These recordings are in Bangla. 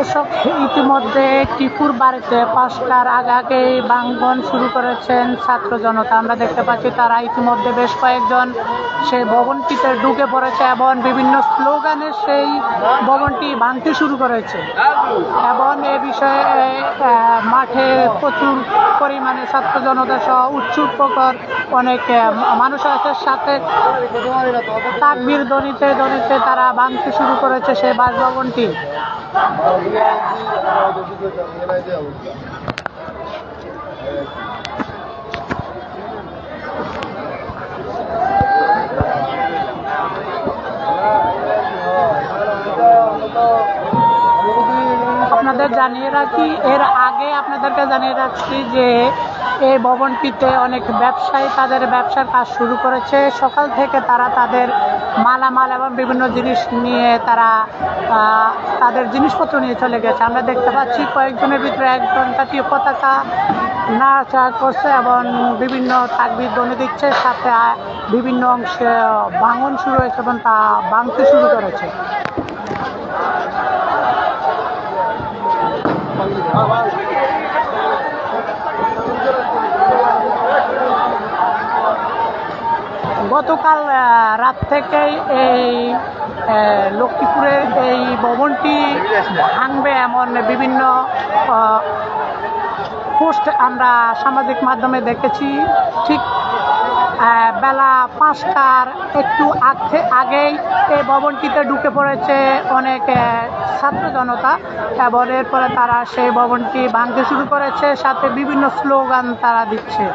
দর্শক, ইতিমধ্যে টিপুর বাড়িতে 5টার আগে ভাঙন শুরু করেছেন ছাত্র জনতা। আমরা দেখতে পাচ্ছি তারা ইতিমধ্যে বেশ কয়েকজন সেই ভবনটিতে ঢুকে পড়েছে এবং বিভিন্ন স্লোগানে সেই ভবনটি ভাঙতে শুরু করেছে। এবং এ বিষয়ে মাঠে প্রচুর পরিমাণে ছাত্র জনতা সহ উৎসুক প্রকার অনেক মানুষ আছে, সাথে তাকবীর ধ্বনিতে ধ্বনিতে তারা ভাঙতে শুরু করেছে সেই বাসভবনটি। আপনাদের জানিয়ে রাখি, এর আগে আপনাদেরকে জানিয়ে রাখছি যে এই ভবনটিতে অনেক ব্যবসায়ী তাদের ব্যবসার কাজ শুরু করেছে। সকাল থেকে তারা তাদের মালামাল এবং বিভিন্ন জিনিস নিয়ে তারা তাদের জিনিসপত্র নিয়ে চলে গেছে। আমরা দেখতে পাচ্ছি কয়েকজনের ভিতরে একজন জাতীয় পতাকা নাড়াচাড়া করছে এবং বিভিন্ন তাকবীর ধ্বনি দিচ্ছে, সাথে বিভিন্ন অংশে ভাঙন শুরু হয়েছে এবং তা ভাঙতে শুরু করেছে। গতকাল রাত থেকেই এই লক্ষ্মীপুরের এই ভবনটি ভাঙবে এমন বিভিন্ন পোস্ট আমরা সামাজিক মাধ্যমে দেখেছি। ঠিক বেলা 5টার একটু আগেই এই ভবনটিতে ঢুকে পড়েছে অনেক ছাত্র জনতা এবং এরপরে তারা সেই ভবনটি ভাঙতে শুরু করেছে, সাথে বিভিন্ন স্লোগান তারা দিচ্ছে।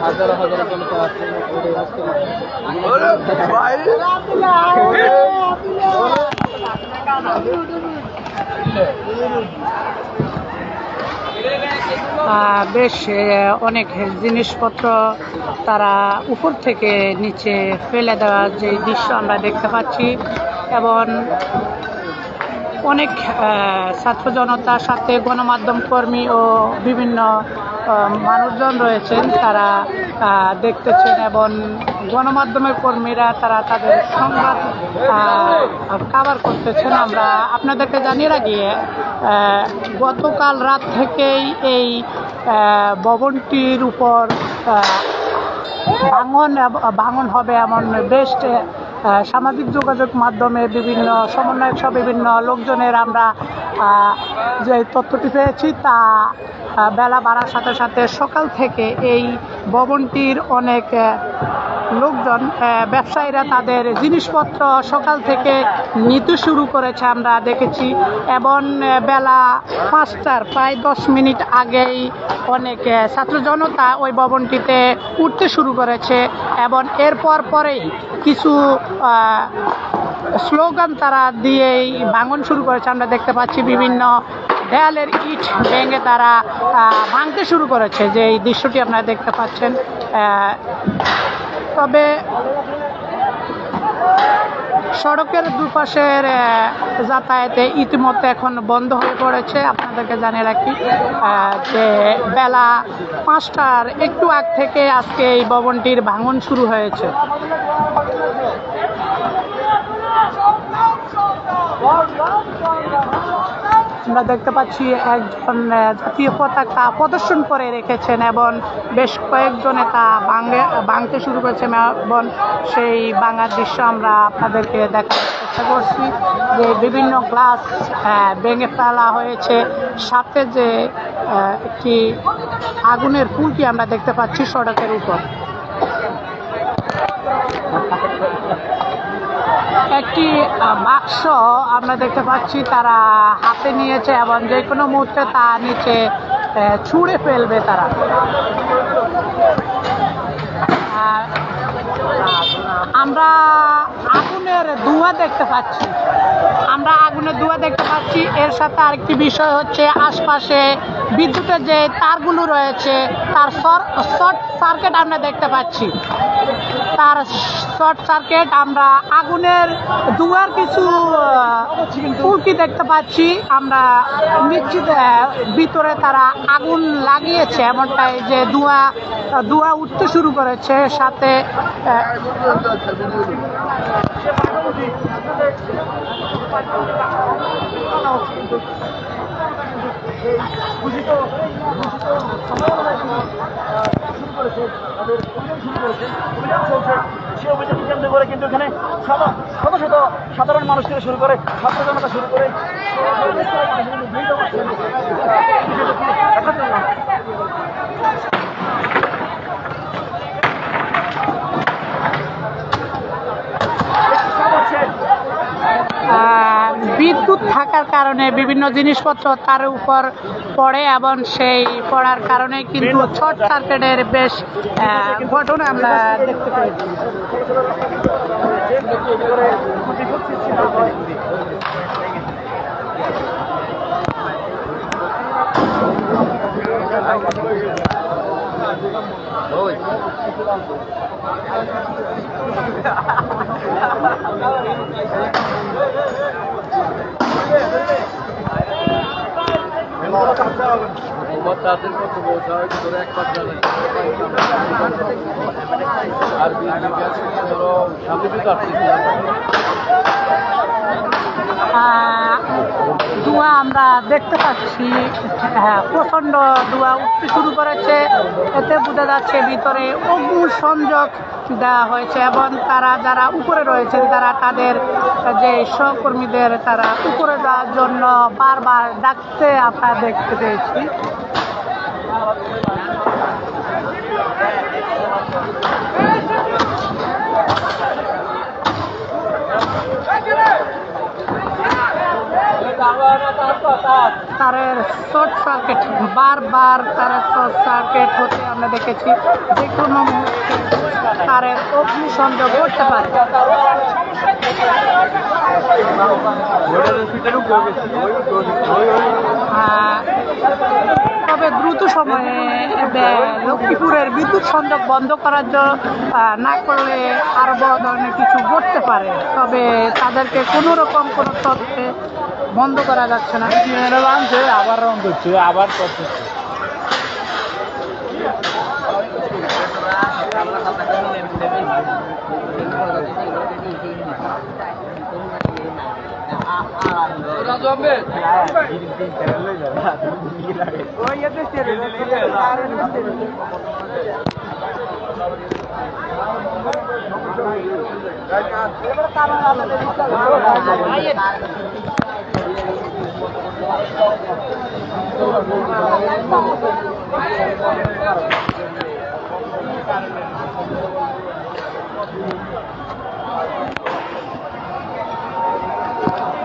হাজার হাজার জনতা আছে। বেশ অনেক জিনিসপত্র তারা উপর থেকে নিচে ফেলে দেওয়ার যে দৃশ্য আমরা দেখতে পাচ্ছি এবং অনেক ছাত্র জনতার সাথে গণমাধ্যম কর্মী ও বিভিন্ন মানুষজন রয়েছেন, তারা দেখতেছেন এবং গণমাধ্যমের কর্মীরা তারা তাদের সংবাদ কভার করতেছেন। আমরা আপনাদেরকে জানিয়ে রাখি, গতকাল রাত থেকেই এই ভবনটির উপর ভাঙন হবে এমন বেশ সামাজিক যোগাযোগ মাধ্যমে বিভিন্ন সমন্বয়ক সহ বিভিন্ন লোকজনের আমরা যে তথ্যটি পেয়েছি, তা বেলা বাড়ার সাথে সাথে সকাল থেকে এই ভবনটির অনেক লোকজন ব্যবসায়ীরা তাদের জিনিসপত্র সকাল থেকে নিতে শুরু করেছে আমরা দেখেছি এবং বেলা 5টার প্রায় 10 মিনিট আগেই অনেক ছাত্র জনতা ওই ভবনটিতে উঠতে শুরু করেছে এবং এরপর পরেই কিছু স্লোগান তারা দিয়েই ভাঙন শুরু করেছে। আমরা দেখতে পাচ্ছি বিভিন্ন দেয়ালের ইট ভেঙে তারা ভাঙতে শুরু করেছে, যে এই দৃশ্যটি আপনারা দেখতে পাচ্ছেন। তবে সড়কের দুপাশের যাতায়াতে ইতিমধ্যে এখন বন্ধ হয়ে পড়েছে। আপনাদেরকে জানিয়ে রাখি যে বেলা 5টার একটু আগ থেকে আজকে এই ভবনটির ভাঙন শুরু হয়েছে। আমরা দেখতে পাচ্ছি একজন জাতীয় পতাকা প্রদর্শন করে রেখেছেন এবং বেশ কয়েকজনে তা ভাঙতে শুরু করেছে এবং সেই ভাঙার দৃশ্য আমরা আপনাদেরকে দেখার চেষ্টা করছি যে বিভিন্ন গ্লাস ভেঙে ফেলা হয়েছে, সাথে যে একটি আগুনের ফুলকি আমরা দেখতে পাচ্ছি সড়কের উপর। একটি বাক্স আমরা দেখতে পাচ্ছি তারা হাতে নিয়েছে এবং যে কোনো মুহূর্তে তা নিচে ছুঁড়ে ফেলবে তারা। আমরা আগুনের ধোঁয়া দেখতে পাচ্ছি, এর সাথে আরেকটি বিষয় হচ্ছে আশপাশে বিদ্যুতের যে তারগুলো রয়েছে তার শর্ট সার্কিট আমরা দেখতে পাচ্ছি। আমরা আগুনের ধোঁয়ার কিছু ফুলকি দেখতে পাচ্ছি। আমরা নিশ্চিত ভিতরে তারা আগুন লাগিয়েছে এমনটাই যে ধোঁয়া উঠতে শুরু করেছে, সাথে সে অভিযান কেন্দ্র করে কিন্তু এখানে শত শত সাধারণ মানুষ থেকে শুরু করে ছাত্র জনতা শুরু করে বিদ্যুৎ থাকার কারণে বিভিন্ন জিনিসপত্র তার উপর পড়ে এবং সেই পড়ার কারণে কিন্তু শর্ট সার্কিটের বেশ ঘটনা আমরা দেখতে পেয়েছি। ধোঁয়া আমরা দেখতে পাচ্ছি, প্রচণ্ড ধোঁয়া উঠতে শুরু করেছে। এতে বোঝা যাচ্ছে ভিতরে অগ্নিসংযোগ দেওয়া হয়েছে এবং তারা যারা উপরে রয়েছেন তারা তাদের যে সহকর্মীদের তারা উপরে যাওয়ার জন্য বারবার ডাকতে আমরা দেখতে পেয়েছি। তারের শর্ট সার্কিট, বারবার তারের শর্ট সার্কিট হতে আমরা দেখেছি। যে কোনো মুহূর্তে তারের অগ্নিসংযোগ করতে পারে। তবে দ্রুত সময়ে লক্ষ্মীপুরের বিদ্যুৎ সংযোগ বন্ধ করার জন্য না করলে আরো বড় ধরনের কিছু ঘটতে পারে। তবে তাদেরকে কোনো রকম কোনো তথ্যে বন্ধ করা যাচ্ছে না। আবার রং করছে, আবার করছে।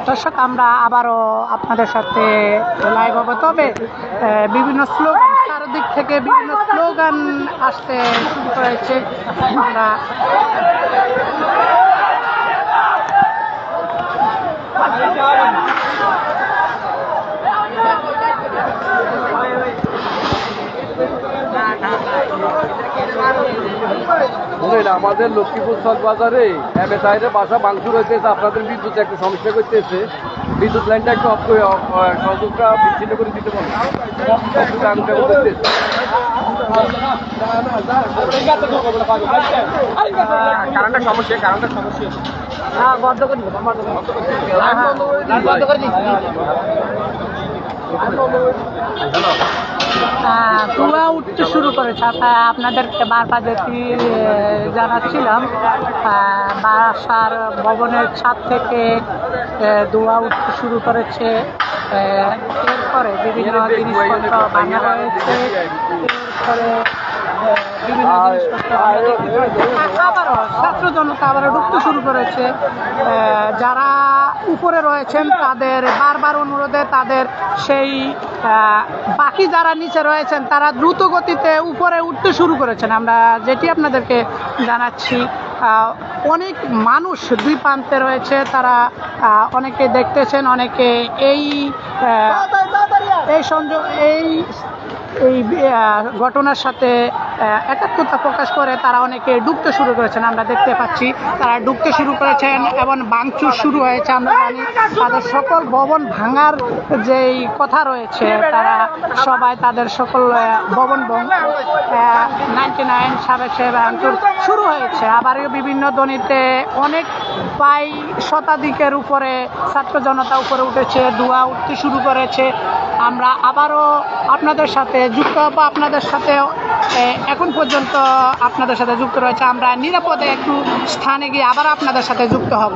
দর্শক, আমরা আবারও আপনাদের সাথে লাইভ হবো। তবে বিভিন্ন স্লোগান, চারদিক থেকে বিভিন্ন স্লোগান আসতে শুরু করেছে। আমরা আমাদের লক্ষ্মীপুর চক বাজারে এমএসআইয়ের বাসা ভাঙচুর হইতেছে। আপনাদের বিদ্যুৎ একটু সমস্যা করতেছে, বিদ্যুৎ লাইনটা একটু অফ করে সংযোগটা বিচ্ছিন্ন করে দিতে পারবেন। কারেন্টের সমস্যা বন্ধ করে দিই। ধোঁয়া উঠতে শুরু করেছে। আপনাদেরকে বারবার যেটি জানাচ্ছিলাম, বাসার ভবনের ছাদ থেকে ধোঁয়া উঠতে শুরু করেছে। এরপরে বিভিন্ন জিনিসপত্র ভাঙা হয়েছে। এরপরে বিভিন্ন জিনিসপত্র আবারও ছাত্র জনতা আবারও ঢুকতে শুরু করেছে। যারা উপরে রয়েছেন তাদের বারবার অনুরোধে তাদের সেই বাকি যারা নিচে রয়েছেন তারা দ্রুত গতিতে উপরে উঠতে শুরু করেছেন। আমরা যেটি আপনাদেরকে জানাচ্ছি, অনেক মানুষ দুই প্রান্তে রয়েছে, তারা অনেকে দেখতেছেন, অনেকে এই ঘটনার সাথে একাত্মতা প্রকাশ করে তারা অনেকে ডুবতে শুরু করেছেন। আমরা দেখতে পাচ্ছি তারা ডুবতে শুরু করেছেন এবং ভাঙচুর শুরু হয়েছে। আমরা জানি তাদের সকল ভবন ভাঙার যেই কথা রয়েছে, তারা সবাই তাদের সকল ভবন 99 সাবেক ভাঙচুর শুরু হয়েছে। আবারও বিভিন্ন দনিতে অনেক প্রায় শতাধিকের উপরে ছাত্র জনতা উপরে উঠেছে, ধোঁয়া উঠতে শুরু করেছে। আমরা আবারও আপনাদের সাথে যুক্ত হব, আপনাদের সাথে এখন পর্যন্ত আপনাদের সাথে যুক্ত রয়েছে। আমরা নিরাপদে একটু স্থানে গিয়ে আবার আপনাদের সাথে যুক্ত হব।